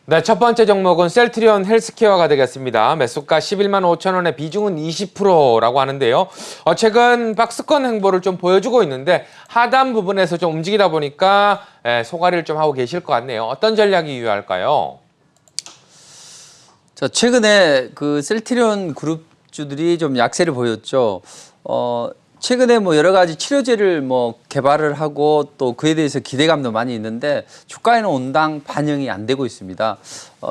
네, 첫 번째 종목은 셀트리온 헬스케어가 되겠습니다. 매수가 11만 5천 원에 비중은 20%라고 하는데요. 최근 박스권 행보를 좀 보여주고 있는데 하단 부분에서 좀 움직이다 보니까 소가리를 좀 하고 계실 것 같네요. 어떤 전략이 유효할까요? 자, 최근에 그 셀트리온 그룹주들이 좀 약세를 보였죠. 최근에 뭐 여러 가지 치료제를 뭐 개발을 하고 또 그에 대해서 기대감도 많이 있는데 주가에는 온당 반영이 안 되고 있습니다.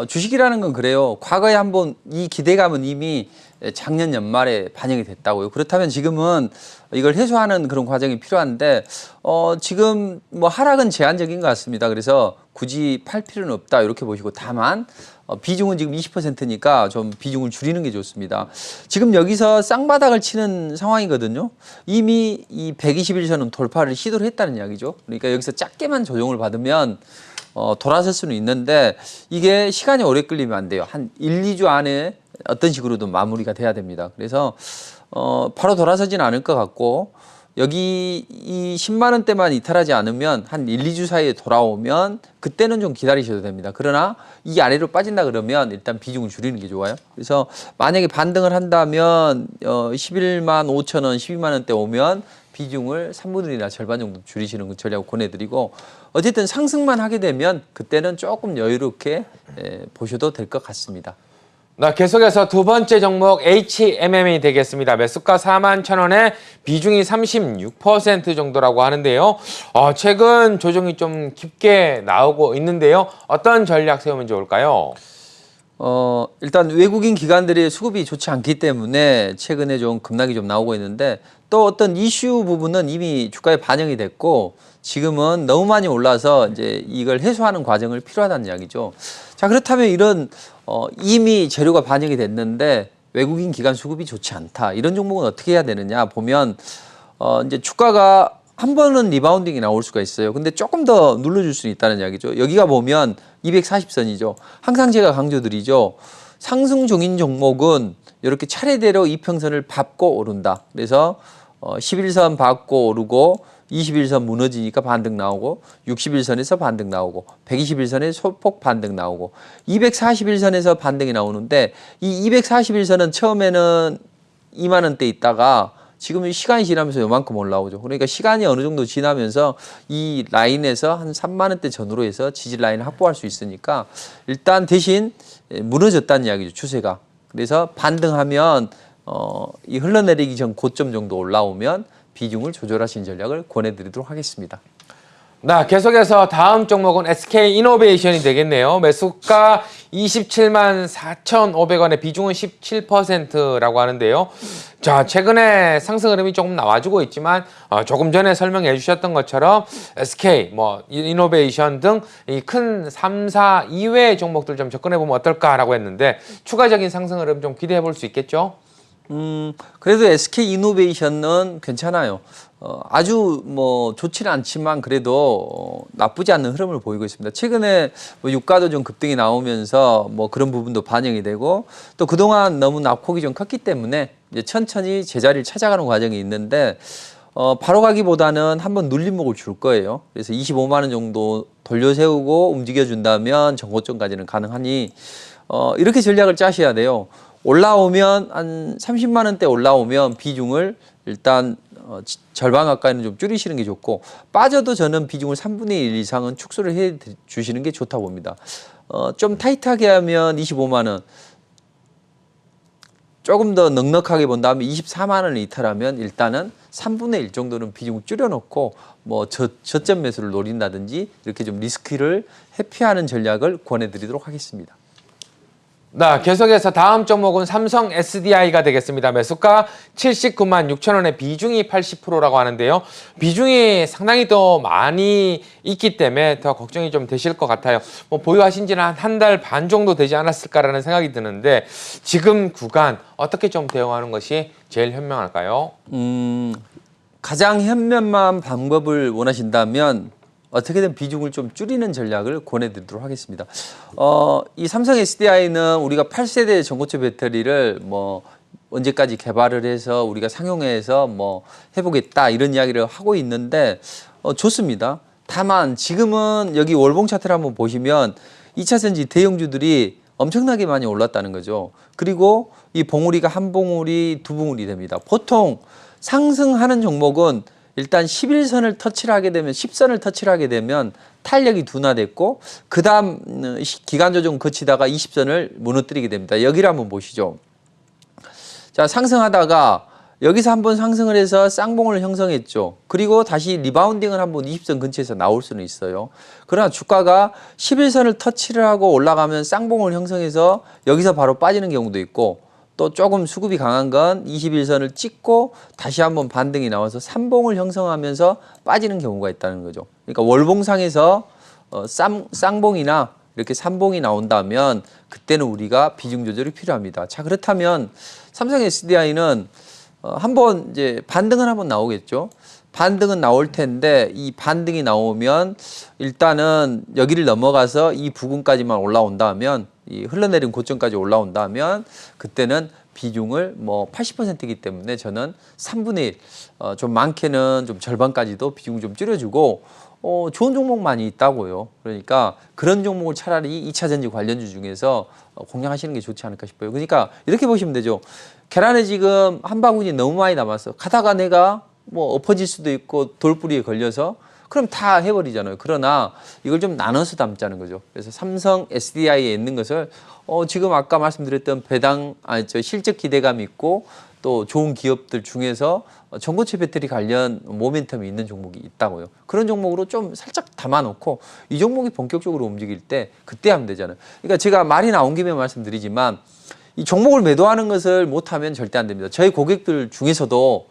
주식이라는 건 그래요. 과거에 한번 이 기대감은 이미 작년 연말에 반영이 됐다고요. 그렇다면 지금은 이걸 해소하는 그런 과정이 필요한데 지금 뭐 하락은 제한적인 것 같습니다. 그래서 굳이 팔 필요는 없다 이렇게 보시고 다만 비중은 지금 20%니까 좀 비중을 줄이는 게 좋습니다. 지금 여기서 쌍바닥을 치는 상황이거든요. 이미 이 121선은 돌파를 시도를 했다는 이야기죠. 그러니까 여기서 작게만 조정을 받으면 돌아설 수는 있는데 이게 시간이 오래 끌리면 안 돼요. 한 1, 2주 안에 어떤 식으로든 마무리가 돼야 됩니다. 그래서 바로 돌아서지는 않을 것 같고 여기 이 10만 원대만 이탈하지 않으면 한 1, 2주 사이에 돌아오면 그때는 좀 기다리셔도 됩니다. 그러나 이 아래로 빠진다 그러면 일단 비중을 줄이는 게 좋아요. 그래서 만약에 반등을 한다면 11만 5천 원, 12만 원대 오면 비중을 3분의 1이나 절반 정도 줄이시는 전략을 권해드리고 어쨌든 상승만 하게 되면 그때는 조금 여유롭게 보셔도 될 것 같습니다. 네, 계속해서 두 번째 종목 HMM이 되겠습니다. 매수가 4만 1천 원에 비중이 36% 정도라고 하는데요. 최근 조정이 좀 깊게 나오고 있는데요. 어떤 전략 세우면 좋을까요? 일단 외국인 기관들의 수급이 좋지 않기 때문에 최근에 좀 급락이 좀 나오고 있는데 또 어떤 이슈 부분은 이미 주가에 반영이 됐고 지금은 너무 많이 올라서 이제 이걸 해소하는 과정을 필요하다는 이야기죠. 자, 그렇다면 이런 이미 재료가 반영이 됐는데 외국인 기관 수급이 좋지 않다. 이런 종목은 어떻게 해야 되느냐 보면 이제 주가가 한 번은 리바운딩이 나올 수가 있어요. 근데 조금 더 눌러줄 수 있다는 이야기죠. 여기가 보면 240선이죠. 항상 제가 강조드리죠. 상승 중인 종목은 이렇게 차례대로 이평선을 밟고 오른다. 그래서 11선 밟고 오르고 21선 무너지니까 반등 나오고 61선에서 반등 나오고 121선에 소폭 반등 나오고 241선에서 반등이 나오는데 이 241선은 처음에는 2만 원대 있다가 지금 시간이 지나면서 요만큼 올라오죠. 그러니까 시간이 어느 정도 지나면서 이 라인에서 한 3만 원대 전후로 해서 지지 라인을 확보할 수 있으니까 일단 대신 무너졌다는 이야기죠. 추세가. 그래서 반등하면 이 흘러내리기 전 고점 정도 올라오면 비중을 조절하시는 전략을 권해드리도록 하겠습니다. 네, 계속해서 다음 종목은 SK이노베이션이 되겠네요. 매수가 27만 4,500원에 비중은 17%라고 하는데요. 자, 최근에 상승 흐름이 조금 나와주고 있지만 조금 전에 설명해 주셨던 것처럼 SK, 이노베이션 등 이 큰 3사 이외의 종목들 좀 접근해 보면 어떨까라고 했는데 추가적인 상승 흐름 좀 기대해 볼 수 있겠죠? 그래도 SK이노베이션은 괜찮아요. 아주 뭐 좋지는 않지만 그래도 나쁘지 않는 흐름을 보이고 있습니다. 최근에 뭐 유가도 좀 급등이 나오면서 뭐 그런 부분도 반영이 되고 또 그동안 너무 낙폭이 좀 컸기 때문에 이제 천천히 제자리를 찾아가는 과정이 있는데 바로 가기보다는 한번 눌림목을 줄 거예요. 그래서 25만 원 정도 돌려세우고 움직여준다면 정고점까지는 가능하니 이렇게 전략을 짜셔야 돼요. 올라오면 한 30만 원대 올라오면 비중을 일단 절반 가까이는 좀 줄이시는 게 좋고 빠져도 저는 비중을 3분의 1 이상은 축소를 해 주시는 게 좋다고 봅니다. 좀 타이트하게 하면 25만 원, 조금 더 넉넉하게 본다면 24만 원을 이탈하면 일단은 3분의 1 정도는 비중을 줄여놓고 뭐 저점 매수를 노린다든지 이렇게 좀 리스크를 회피하는 전략을 권해드리도록 하겠습니다. 네, 계속해서 다음 종목은 삼성 SDI가 되겠습니다. 매수가 79만 6천 원에 비중이 80%라고 하는데요. 비중이 상당히 더 많이 있기 때문에 더 걱정이 좀 되실 것 같아요. 뭐 보유하신 지는 한 달 반 정도 되지 않았을까라는 생각이 드는데 지금 구간 어떻게 좀 대응하는 것이 제일 현명할까요? 가장 현명한 방법을 원하신다면 어떻게든 비중을 좀 줄이는 전략을 권해드리도록 하겠습니다. 이 삼성 SDI는 우리가 8세대 전고체 배터리를 뭐 언제까지 개발을 해서 우리가 상용해서 뭐 해보겠다 이런 이야기를 하고 있는데 좋습니다. 다만 지금은 여기 월봉 차트를 한번 보시면 2차전지 대형주들이 엄청나게 많이 올랐다는 거죠. 그리고 이 봉우리가 한 봉우리, 두 봉우리 됩니다. 보통 상승하는 종목은 일단 11선을 터치를 하게 되면 10선을 터치를 하게 되면 탄력이 둔화됐고 그다음 기간 조정 거치다가 20선을 무너뜨리게 됩니다. 여기를 한번 보시죠. 자, 상승하다가 여기서 한번 상승을 해서 쌍봉을 형성했죠. 그리고 다시 리바운딩을 한번 20선 근처에서 나올 수는 있어요. 그러나 주가가 11선을 터치를 하고 올라가면 쌍봉을 형성해서 여기서 바로 빠지는 경우도 있고 또 조금 수급이 강한 건 21선을 찍고 다시 한번 반등이 나와서 3봉을 형성하면서 빠지는 경우가 있다는 거죠. 그러니까 월봉상에서 쌍봉이나 이렇게 3봉이 나온다면 그때는 우리가 비중 조절이 필요합니다. 자, 그렇다면 삼성 SDI는 한번 이제 반등은 한번 나오겠죠. 반등은 나올 텐데 이 반등이 나오면 일단은 여기를 넘어가서 이 부근까지만 올라온다면 이 흘러내린 고점까지 올라온다면 그때는 비중을 뭐 80%이기 때문에 저는 3분의 1, 좀 많게는 좀 절반까지도 비중을 좀 줄여주고 좋은 종목 많이 있다고요. 그러니까 그런 종목을 차라리 2차전지 관련주 중에서 공략하시는 게 좋지 않을까 싶어요. 그러니까 이렇게 보시면 되죠. 계란에 지금 한 바구니 너무 많이 남았어. 가다가 내가 뭐 엎어질 수도 있고 돌뿌리에 걸려서 그럼 다 해버리잖아요. 그러나 이걸 좀 나눠서 담자는 거죠. 그래서 삼성 SDI에 있는 것을 지금 아까 말씀드렸던 실적 기대감이 있고 또 좋은 기업들 중에서 전고체 배터리 관련 모멘텀이 있는 종목이 있다고요. 그런 종목으로 좀 살짝 담아놓고 이 종목이 본격적으로 움직일 때 그때 하면 되잖아요. 그러니까 제가 말이 나온 김에 말씀드리지만 이 종목을 매도하는 것을 못하면 절대 안 됩니다. 저희 고객들 중에서도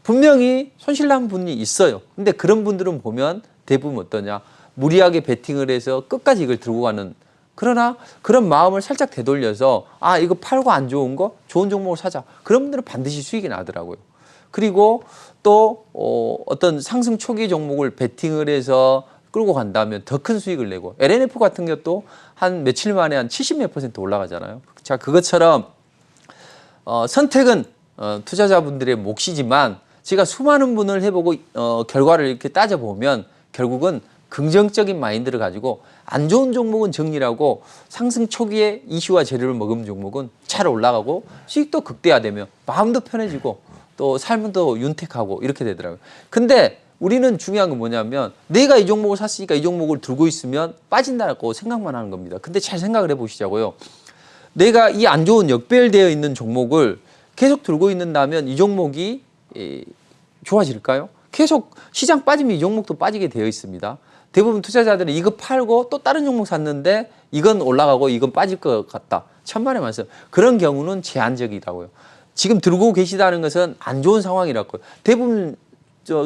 분명히 손실난 분이 있어요. 근데 그런 분들은 보면 대부분 어떠냐. 무리하게 베팅을 해서 끝까지 이걸 들고 가는 그러나 그런 마음을 살짝 되돌려서 이거 팔고 안 좋은 거 좋은 종목을 사자. 그런 분들은 반드시 수익이 나더라고요. 그리고 또 어떤 상승 초기 종목을 베팅을 해서 끌고 간다면 더 큰 수익을 내고 LNF 같은 것도 한 며칠 만에 한 70몇 % 올라가잖아요. 자, 그것처럼 선택은 투자자분들의 몫이지만 제가 수많은 분을 해보고 결과를 이렇게 따져보면 결국은 긍정적인 마인드를 가지고 안 좋은 종목은 정리하고 상승 초기에 이슈와 재료를 먹은 종목은 잘 올라가고 수익도 극대화되며 마음도 편해지고 또 삶은 더 윤택하고 이렇게 되더라고요. 근데 우리는 중요한 건 뭐냐면 내가 이 종목을 샀으니까 이 종목을 들고 있으면 빠진다고 생각만 하는 겁니다. 근데 잘 생각을 해보시자고요. 내가 이 안 좋은 역배열되어 있는 종목을 계속 들고 있는다면 이 종목이 좋아질까요? 계속 시장 빠지면 이 종목도 빠지게 되어 있습니다. 대부분 투자자들은 이거 팔고 또 다른 종목 샀는데 이건 올라가고 이건 빠질 것 같다. 천만에 말씀. 그런 경우는 제한적이라고요. 지금 들고 계시다는 것은 안 좋은 상황이라고요. 대부분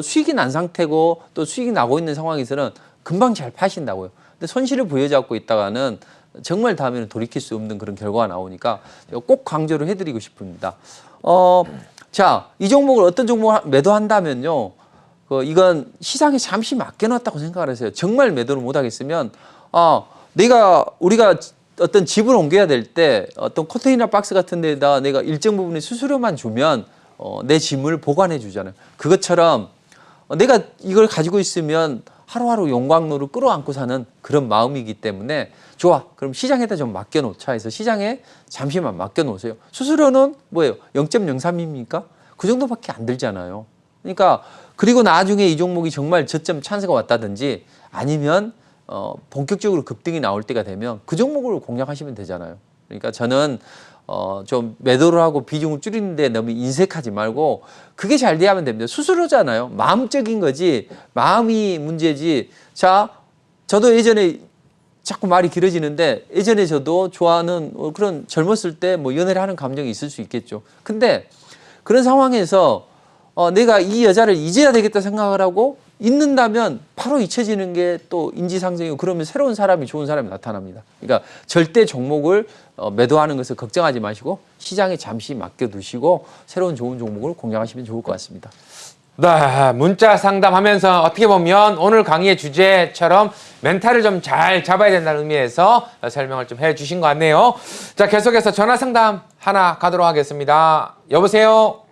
수익이 난 상태고 또 수익이 나고 있는 상황에서는 금방 잘 파신다고요. 근데 손실을 부여잡고 있다가는 정말 다음에는 돌이킬 수 없는 그런 결과가 나오니까 제가 꼭 강조를 해드리고 싶습니다. 자, 이 종목을 어떤 종목을 매도한다면요. 이건 시장에 잠시 맡겨놨다고 생각을 하세요. 정말 매도를 못하겠으면 우리가 어떤 집을 옮겨야 될 때 어떤 컨테이너 박스 같은 데다 내가 일정 부분의 수수료만 주면 내 짐을 보관해 주잖아요. 그것처럼 내가 이걸 가지고 있으면 하루하루 용광로를 끌어안고 사는 그런 마음이기 때문에 좋아. 그럼 시장에다 좀 맡겨놓자 해서 시장에 잠시만 맡겨놓으세요. 수수료는 뭐예요? 0.03입니까? 그 정도밖에 안 들잖아요. 그러니까 그리고 나중에 이 종목이 정말 저점 찬스가 왔다든지 아니면 본격적으로 급등이 나올 때가 되면 그 종목을 공략하시면 되잖아요. 그러니까 저는 좀 매도를 하고 비중을 줄이는데 너무 인색하지 말고 그게 잘 돼야 하면 됩니다. 수수료잖아요. 마음적인 거지 마음이 문제지. 자, 저도 예전에 자꾸 말이 길어지는데 예전에 저도 좋아하는 그런 젊었을 때 뭐 연애를 하는 감정이 있을 수 있겠죠. 근데 그런 상황에서 내가 이 여자를 잊어야 되겠다 생각을 하고 잊는다면 바로 잊혀지는 게 또 인지상정이고 그러면 새로운 사람이 좋은 사람이 나타납니다. 그러니까 절대 종목을 매도하는 것을 걱정하지 마시고 시장에 잠시 맡겨두시고 새로운 좋은 종목을 공략하시면 좋을 것 같습니다. 네, 문자 상담하면서 어떻게 보면 오늘 강의의 주제처럼 멘탈을 좀 잘 잡아야 된다는 의미에서 설명을 좀 해주신 것 같네요. 자, 계속해서 전화 상담 하나 가도록 하겠습니다. 여보세요?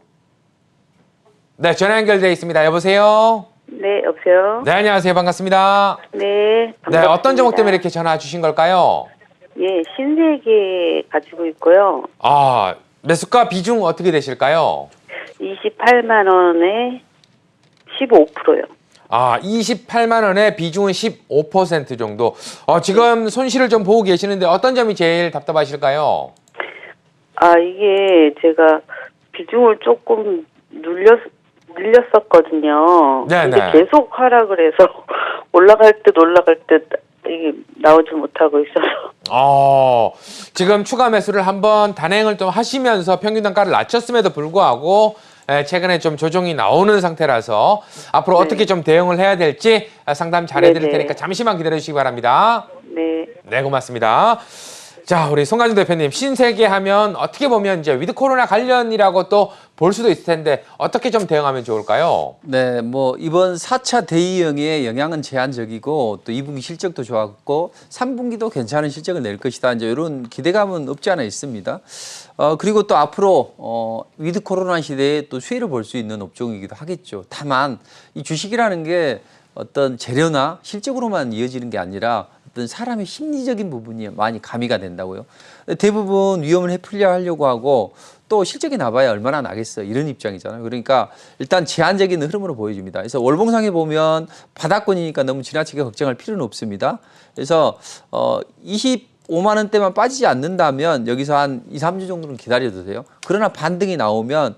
네, 전화 연결되어 있습니다. 여보세요? 네, 여보세요? 네, 안녕하세요. 반갑습니다. 네, 네, 반갑습니다. 어떤 종목 때문에 이렇게 전화 주신 걸까요? 예, 신세계 가지고 있고요. 아, 매수가 비중 어떻게 되실까요? 28만 원에 15%요. 아, 28만 원에 비중은 15% 정도. 지금 손실을 좀 보고 계시는데 어떤 점이 제일 답답하실까요? 아, 이게 제가 비중을 조금 늘렸었거든요. 네네. 근데 계속 하락을 해서 올라갈 듯 이게 나오지 못하고 있어서. 지금 추가 매수를 한번 단행을 좀 하시면서 평균 단가를 낮췄음에도 불구하고 최근에 좀 조정이 나오는 상태라서 앞으로 네. 어떻게 좀 대응을 해야 될지 상담 잘해드릴 네네. 테니까 잠시만 기다려주시기 바랍니다. 네. 네, 고맙습니다. 자, 우리 송가준 대표님, 신세계 하면 어떻게 보면 이제 위드 코로나 관련이라고 또 볼 수도 있을 텐데 어떻게 좀 대응하면 좋을까요? 네, 뭐 이번 4차 대유행의 영향은 제한적이고 또 2분기 실적도 좋았고 3분기도 괜찮은 실적을 낼 것이다. 이제 이런 기대감은 없지 않아 있습니다. 그리고 또 앞으로 위드 코로나 시대에 또 수혜를 볼 수 있는 업종이기도 하겠죠. 다만 이 주식이라는 게 어떤 재료나 실적으로만 이어지는 게 아니라 어떤 사람의 심리적인 부분이 많이 가미가 된다고요. 대부분 위험을 회피려 하려고 하고 또 실적이 나봐야 얼마나 나겠어 이런 입장이잖아요. 그러니까 일단 제한적인 흐름으로 보여집니다. 그래서 월봉상에 보면 바닥권이니까 너무 지나치게 걱정할 필요는 없습니다. 그래서 25만 원대만 빠지지 않는다면 여기서 한 2, 3주 정도는 기다려도 돼요. 그러나 반등이 나오면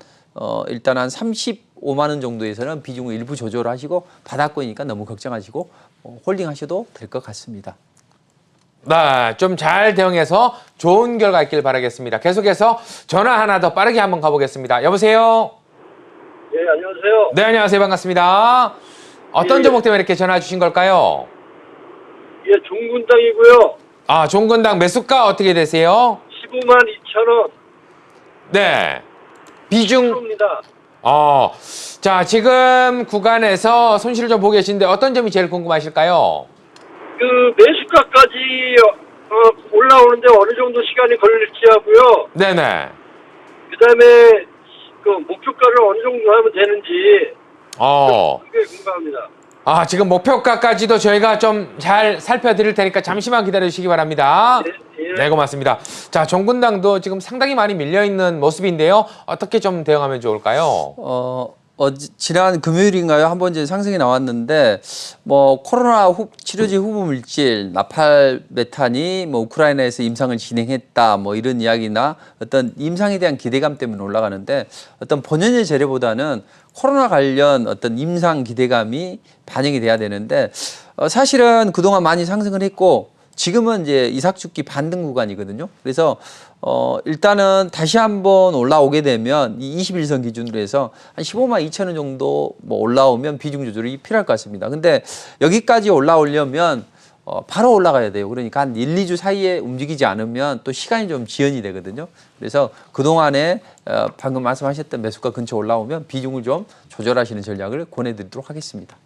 일단 한 35만 원 정도에서는 비중을 일부 조절을 하시고 바닥권이니까 너무 걱정하시고 홀딩하셔도 될 것 같습니다. 네, 좀 잘 대응해서 좋은 결과 있길 바라겠습니다. 계속해서 전화 하나 더 빠르게 한번 가보겠습니다. 여보세요? 예, 안녕하세요. 네, 안녕하세요. 반갑습니다. 어떤 예. 종목 때문에 이렇게 전화 주신 걸까요? 예, 종군당이고요. 아, 종근당 매수가 어떻게 되세요? 15만 2천 원. 네. 비중, 입니다. 자, 지금 구간에서 손실을 좀 보고 계신데 어떤 점이 제일 궁금하실까요? 그 매수가까지 올라오는데 어느 정도 시간이 걸릴지 하고요. 네네. 그다음에 그 목표가를 어느 정도 하면 되는지 그게 궁금합니다. 아, 지금 목표가까지도 저희가 좀 잘 살펴드릴 테니까 잠시만 기다려주시기 바랍니다. 네, 예. 네, 고맙습니다. 자, 종근당도 지금 상당히 많이 밀려있는 모습인데요. 어떻게 좀 대응하면 좋을까요? 지난 금요일인가요? 한번 이제 상승이 나왔는데 뭐 코로나 치료제 후보 물질 나팔메탄이 뭐 우크라이나에서 임상을 진행했다 뭐 이런 이야기나 어떤 임상에 대한 기대감 때문에 올라가는데 어떤 본연의 재료보다는 코로나 관련 어떤 임상 기대감이 반영이 돼야 되는데 사실은 그동안 많이 상승을 했고 지금은 이제 이삭죽기 반등 구간이거든요. 그래서 일단은 다시 한번 올라오게 되면 이 21선 기준으로 해서 한 15만 2천 원 정도 뭐 올라오면 비중 조절이 필요할 것 같습니다. 근데 여기까지 올라오려면 바로 올라가야 돼요. 그러니까 한 1, 2주 사이에 움직이지 않으면 또 시간이 좀 지연이 되거든요. 그래서 그동안에 방금 말씀하셨던 매수가 근처 올라오면 비중을 좀 조절하시는 전략을 권해드리도록 하겠습니다.